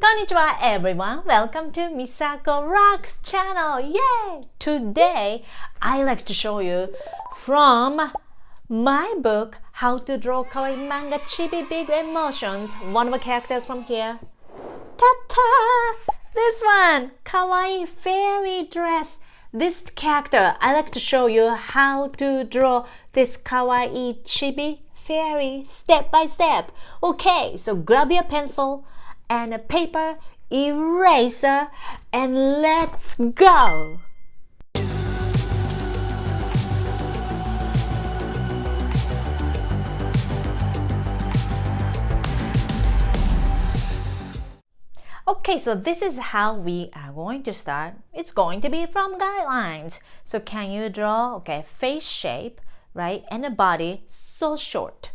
Konnichiwa everyone, welcome to Misako Rocks channel. Yay! Today I like to show you from my book How to Draw Kawaii Manga Chibi Big Emotions. One of the characters from here. Ta-ta! This one, Kawaii fairy dress. This character, I like to show you how to draw this Kawaii Chibi fairy step by step. Okay, so grab your pencil and a paper, eraser, and let's go! Okay, so this is how we are going to start. It's going to be from guidelines. So can you draw, okay, face shape, right? And a body so short.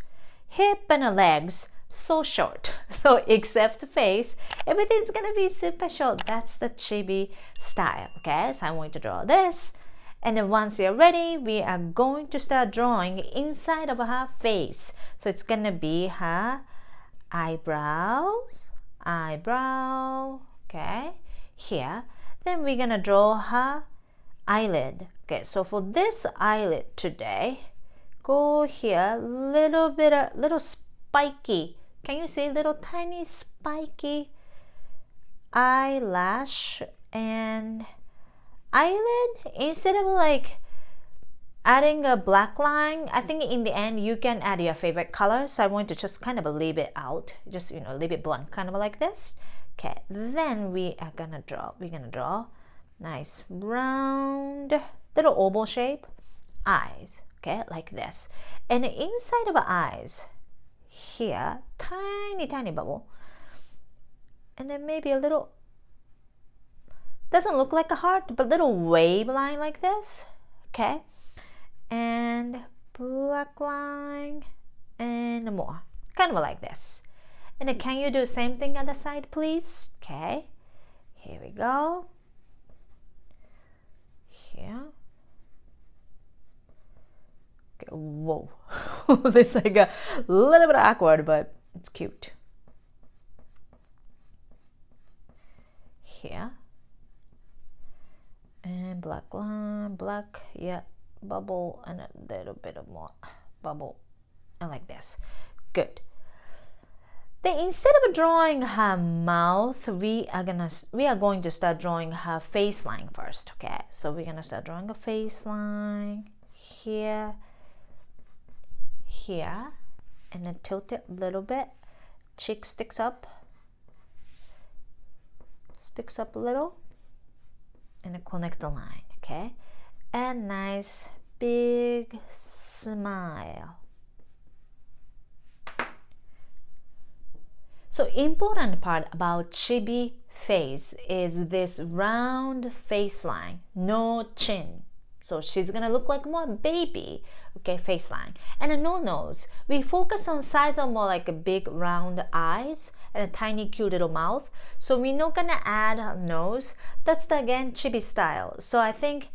Hip and the legs so short. So except the face, everything's gonna be super short. That's the Chibi style, okay? So I'm going to draw this. And then once you're ready, we are going to start drawing inside of her face. So it's gonna be her eyebrows, okay, here. Then we're gonna draw her eyelid. Okay, so for this eyelid today, go here, little spiky. Can you see little tiny spiky eyelash and eyelid? Instead of like adding a black line, I think in the end you can add your favorite color. So I want to just kind of leave it out, just leave it blunt, kind of like this. Okay, then we're gonna draw nice round little oval shape eyes, okay, like this. And inside of the eyes here, tiny bubble, and then maybe a little, doesn't look like a heart, but little wave line like this, okay, and black line and more, kind of like this. And then can you do the same thing on the side, please? Okay, here we go. Here. Okay, whoa. This is like a little bit awkward, but it's cute. Here. And black line, black, yeah, bubble, and a little bit of more bubble, and like this. Good. Then instead of drawing her mouth, we are going to start drawing her face line first. Okay, so we're gonna start drawing a face line here, and then tilt it a little bit. Cheek sticks up a little, and then connect the line. Okay, and nice big smile. So important part about Chibi face is this round face line, no chin. So she's gonna look like more baby, okay, face line. And a no nose. We focus on size of more like a big round eyes and a tiny cute little mouth. So we're not gonna add a nose. That's the, again, Chibi style. So I think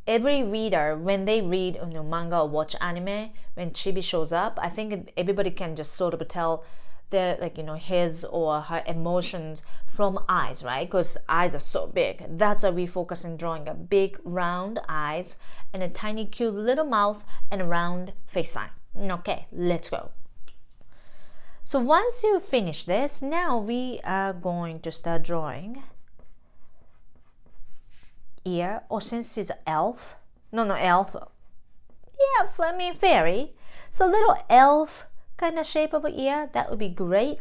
every reader, when they read manga or watch anime, when Chibi shows up, I think everybody can just sort of tell his or her emotions from eyes, right? Because eyes are so big. That's why we focus on drawing a big round eyes and a tiny cute little mouth and a round face line. Okay, let's go. So once you finish this, now we are going to start drawing ear, or since it's elf, elf, yeah, flaming fairy, so little elf kind of shape of an ear, that would be great.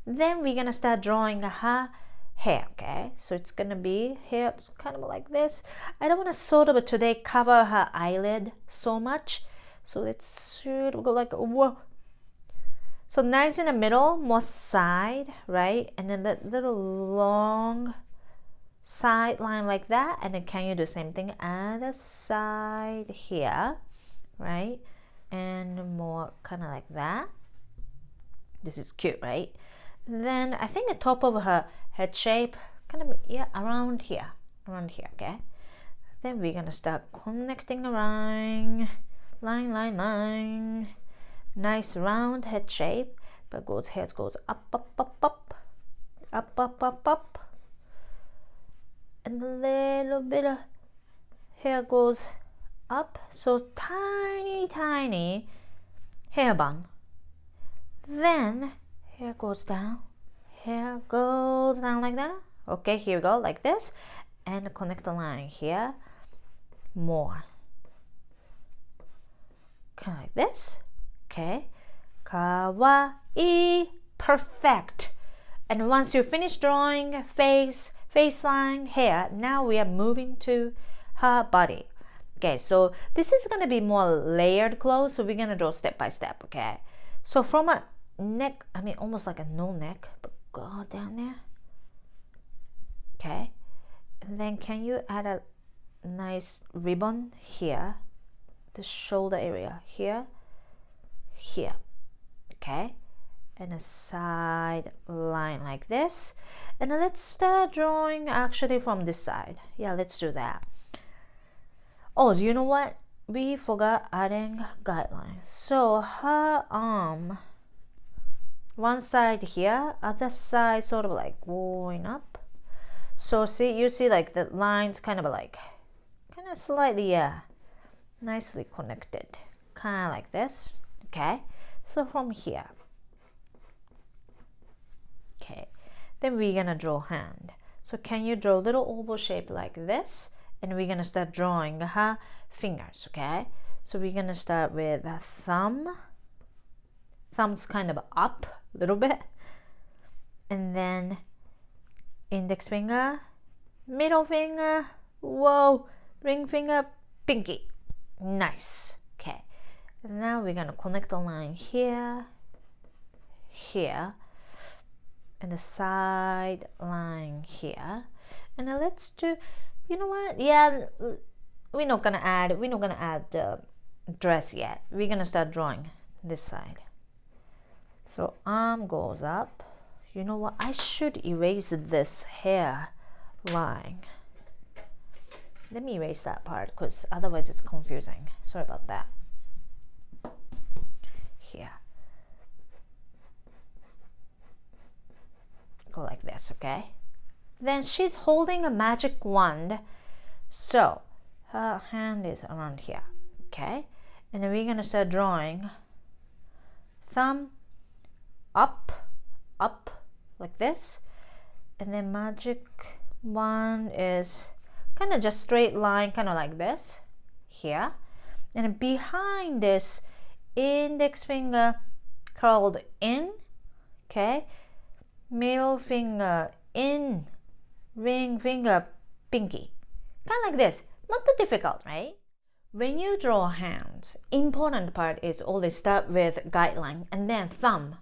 Then we're gonna start drawing her hair. Okay, so it's gonna be hair, it's kind of like this. I don't want to sort of today cover her eyelid so much, so let's go like whoa. So nice in the middle, more side, right? And then that little long side line like that. And then can you do the same thing other side here, right? And more kind of like that. This is cute, right? Then I think the top of her head shape, kind of, yeah, around here, okay? Then we're gonna start connecting around, line. Nice round head shape, but head goes up, up, up, up, up, and a little bit of hair goes up, so tiny hair bun. Then hair goes down like that. Okay, here we go, like this, and connect the line here more, kind of like this. Okay, kawaii, perfect. And once you finish drawing face line, hair, now we are moving to her body. Okay, so this is going to be more layered clothes, so we're going to draw step by step. Okay, so from a neck, I mean almost like a no neck, but go down there. Okay, and then can you add a nice ribbon here, the shoulder area here, okay, and a side line like this. And let's start drawing actually from this side. Yeah, let's do that. Oh, you know what, we forgot adding guidelines. So her arm, one side here, other side sort of like going up. So see, you see like the lines kind of slightly, yeah, nicely connected, kind of like this. Okay, so from here, okay, then we're gonna draw hand. So can you draw a little oval shape like this, and we're gonna start drawing her fingers. Okay, so we're gonna start with a thumb's kind of up a little bit, and then index finger, middle finger, whoa, ring finger, pinky. Nice. Okay, and now we're gonna connect the line here, and the side line here. And now let's do, you know what, yeah, we're not gonna add the dress yet. We're gonna start drawing this side. So arm goes up. You know what, I should erase this hair line. Let me erase that part, because otherwise it's confusing. Sorry about that. Here, go like this. Okay, then she's holding a magic wand, so her hand is around here. Okay, and then we're gonna start drawing thumb up like this, and then magic wand is kind of just straight line, kind of like this here, and behind this index finger curled in, okay, middle finger in, ring finger, pinky, kind of like this. Not that difficult, right? When you draw hands, important part is always start with guideline and then thumb.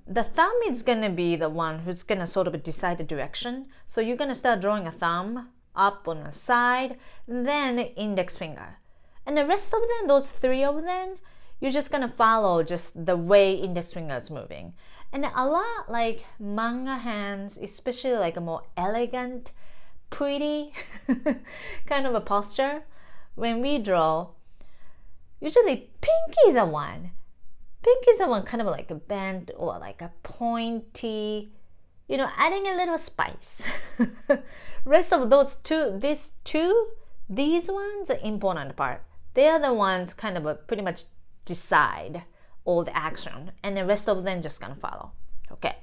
The thumb is gonna be the one who's gonna sort of decide the direction. So you're gonna start drawing a thumb up on the side, then index finger. And the rest of them, those three of them, you're just gonna follow just the way index finger is moving. And a lot like manga hands, especially like a more elegant, pretty kind of a posture, when we draw, usually pinkies are one. Pinkies are one kind of like a bent or like a pointy, you know, adding a little spice. Rest of those two, these ones are important part. They are the ones kind of pretty much decide all the action, and the rest of them just gonna follow. Okay.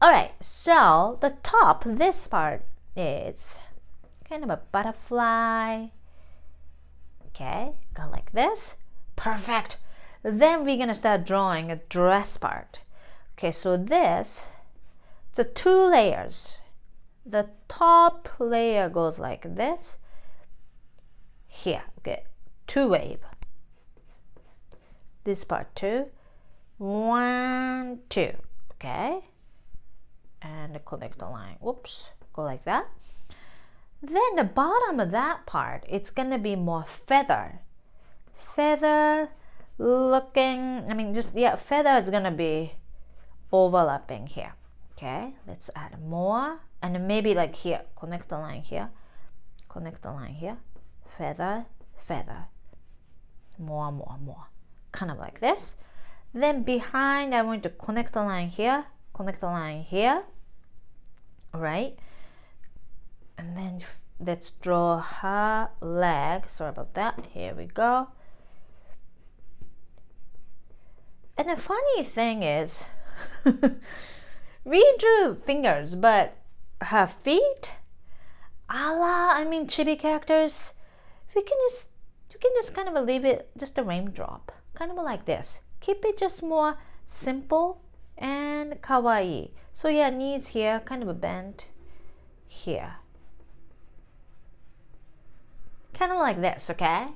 All right. So the top, this part is kind of a butterfly. Okay, go like this. Perfect. Then we're gonna start drawing a dress part. Okay, so this, it's a 2 layers. The top layer goes like this. Here, okay, 2 wave. This part 2, 1, 2, okay, and connect the line. Whoops, go like that. Then the bottom of that part, it's gonna be more feather looking. I mean, just, yeah, feather is gonna be overlapping here. Okay, let's add more, and maybe like here, connect the line here, feather, more, kind of like this. Then behind, I want to connect the line here, connect the line here, right? And then let's draw her leg. Sorry about that. Here we go. And the funny thing is, we drew fingers, but her feet, Chibi characters, you can just kind of leave it just a raindrop, kind of like this. Keep it just more simple and kawaii. So yeah, knees here, kind of a bend here. Kind of like this, okay?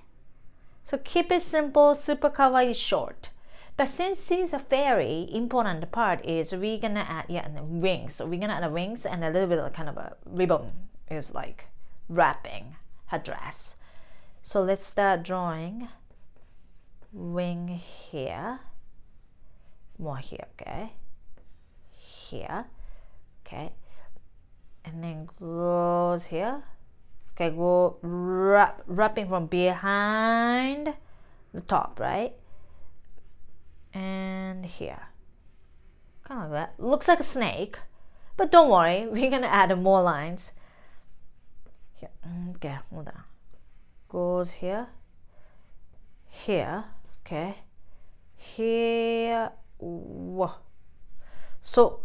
So keep it simple, super kawaii, short. But since she's a fairy, important part is we're gonna add the wings. So we're gonna add the wings and a little bit of kind of a ribbon is like wrapping her dress. So let's start drawing wing here, more here, okay? Here, okay, and then goes here. Okay, go wrapping from behind the top, right? And here, kind of like that. Looks like a snake, but don't worry, we're gonna add more lines. Here, okay, hold on. Goes here, here, okay, here, whoa. So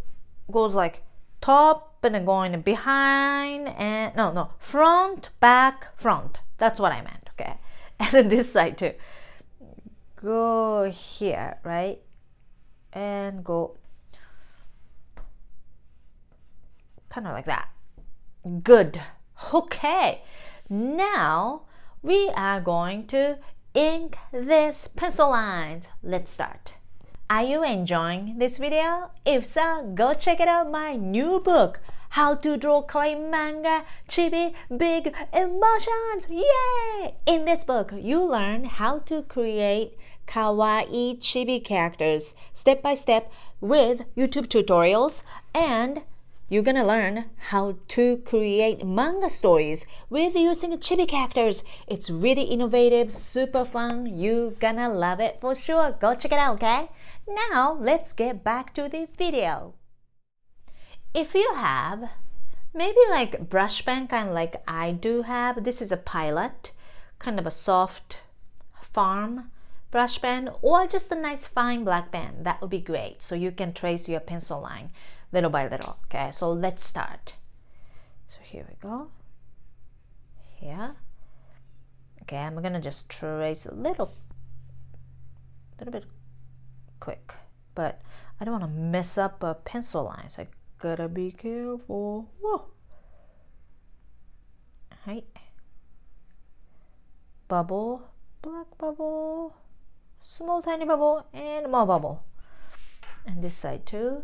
goes like top and then going behind and no, front, back, front. That's what I meant, okay? And then this side too. Go here, right? And go kind of like that. Good. Okay. Now we are going to ink this pencil lines. Let's start. Are you enjoying this video? If so, go check it out my new book, How to Draw Kawaii Manga, Chibi, Big Emotions! Yay! In this book, you learn how to create kawaii chibi characters step by step with YouTube tutorials, and you're gonna learn how to create manga stories with using chibi characters. It's really innovative, super fun. You're gonna love it for sure. Go check it out, okay? Now, let's get back to the video. If you have maybe like brush pen, kind of like I do have, this is a Pilot, kind of a soft farm brush pen, or just a nice fine black pen, that would be great. So you can trace your pencil line little by little, okay? So let's start. So here we go. Here. Okay, I'm gonna just trace a little bit quick, but I don't want to mess up a pencil line, so I gotta be careful. Whoa. Right. Bubble, black bubble, small tiny bubble, and more bubble. And this side too,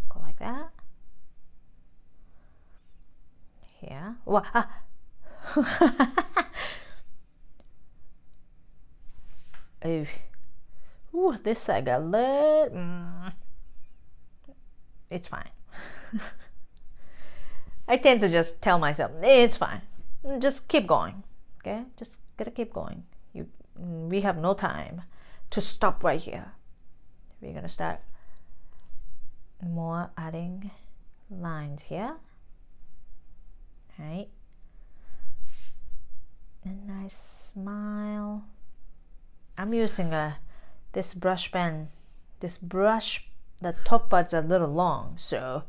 go like that. Here. Wow. Ooh, this side got lit. It's fine. I tend to just tell myself, it's fine. Just keep going. Okay? Just gotta keep going. We have no time to stop right here. We're gonna start more adding lines here. Right? A nice smile. I'm using this brush pen. This brush, the top part's a little long, so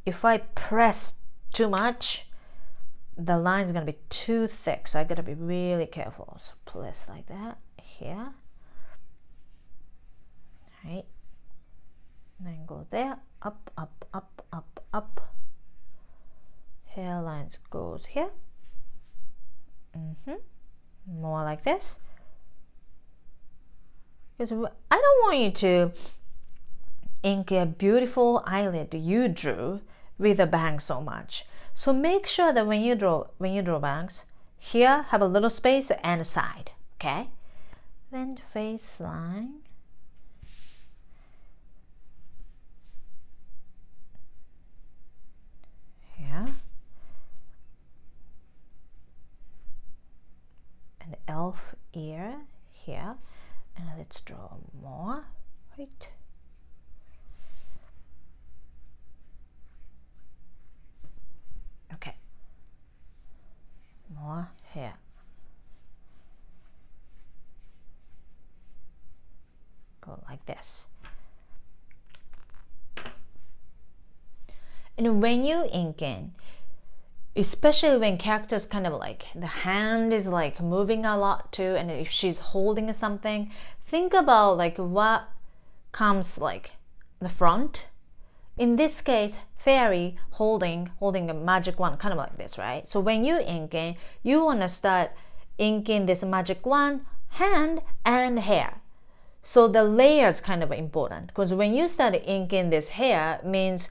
if I press too much, the line's gonna be too thick, so I gotta be really careful. So place like that here, right? And then go there, up, up, up, up, up. Hairlines goes here. More like this. Because I don't want you to ink a beautiful eyelid you drew with a bang so much. So make sure that when you draw bangs, here have a little space and a side, okay? Then face line. Here. An elf ear here. And let's draw more, right? like this. And when you ink in, especially when characters kind of like the hand is like moving a lot too, and if she's holding something, think about like what comes like the front. In this case, fairy holding a magic wand, kind of like this, right? So when you ink in, you want to start inking this magic wand, hand and hair. So the layer is kind of important, because when you start inking this hair, means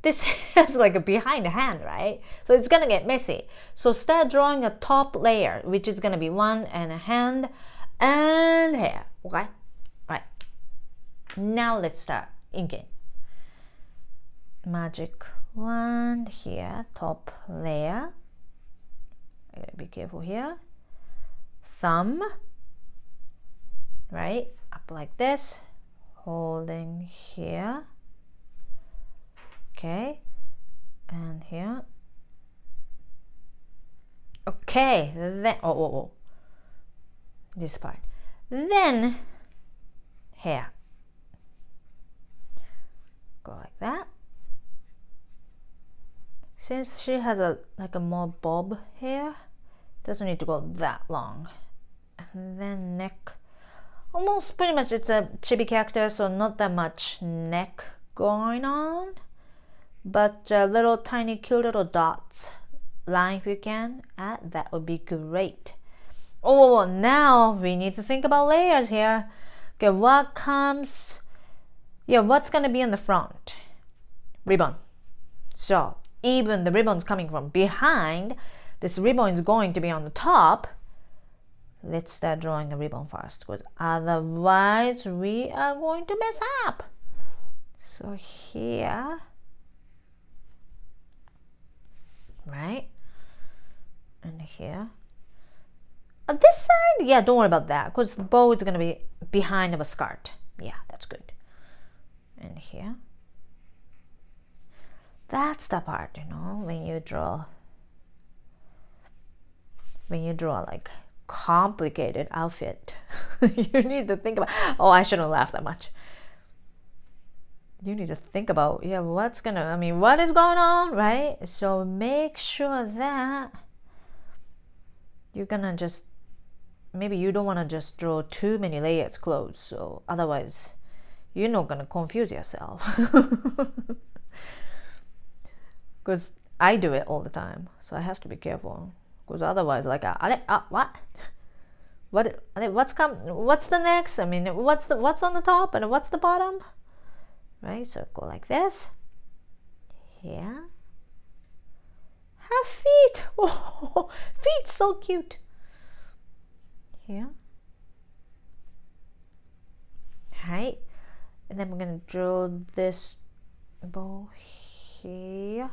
this is like behind the hand, right? So it's gonna get messy. So start drawing a top layer, which is gonna be one and a hand and hair. Okay, right. Now let's start inking. Magic wand here, top layer. I gotta be careful here. Thumb, right, up like this, holding here. Okay, and here. Okay, then this part. Then hair. Go like that. Since she has a more bob hair, doesn't need to go that long. And then neck. Almost pretty much it's a chibi character, so not that much neck going on. But little tiny cute little dots line if you can add, that would be great. Oh, now we need to think about layers here. Okay, what's gonna be in the front? Ribbon. So even the ribbon's coming from behind, this ribbon is going to be on the top. Let's start drawing a ribbon first, because otherwise we are going to mess up. So here, right, and here. On this side, yeah, don't worry about that, because the bow is going to be behind of a skirt. Yeah, that's good. And here. That's the part, when you draw like complicated outfit. You need to think about, I shouldn't laugh that much. You need to think about, what is going on, right? So make sure that you're gonna just, maybe you don't want to just draw too many layers close, so otherwise you're not gonna confuse yourself. Because I do it all the time, so I have to be careful. Because otherwise, like, what's the next? What's on the top and what's the bottom? Right, so go like this. Here. Have feet. Oh, feet, so cute. Here. Right, and then we're gonna draw this bow here.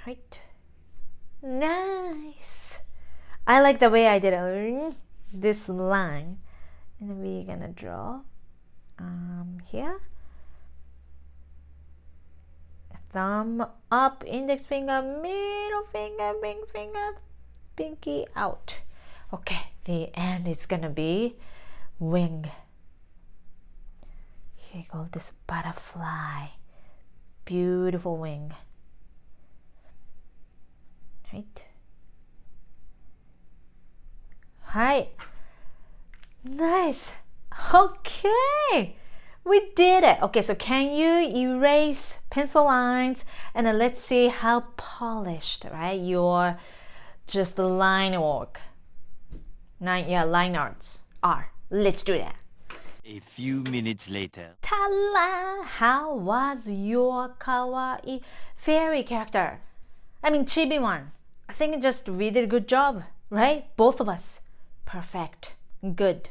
Right. Nice. I like the way I did it. This line. And then we're gonna draw here. Thumb up, index finger, middle finger, ring finger, pinky out. Okay, the end is gonna be wing. Here you go, this butterfly. Beautiful wing. Right. Hi. Nice. Okay. We did it. Okay, so can you erase pencil lines, and then let's see how polished, right, your just the line work. Line arts are. Let's do that. A few minutes later. Ta-la! How was your kawaii fairy character? Chibi one. I think we did a good job, right? Both of us. Perfect. Good.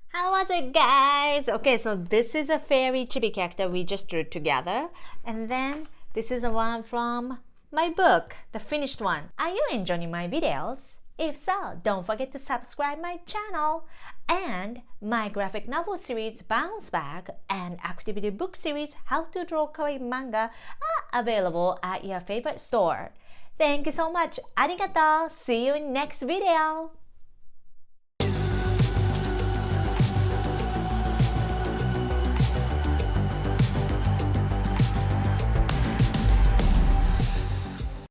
How was it, guys? Okay, so this is a fairy chibi character we just drew together. And then this is the one from my book, the finished one. Are you enjoying my videos? If so, don't forget to subscribe my channel. And my graphic novel series Bounce Back and activity book series How to Draw Kawaii Manga are available at your favorite store. Thank you so much. Arigato. See you in next video.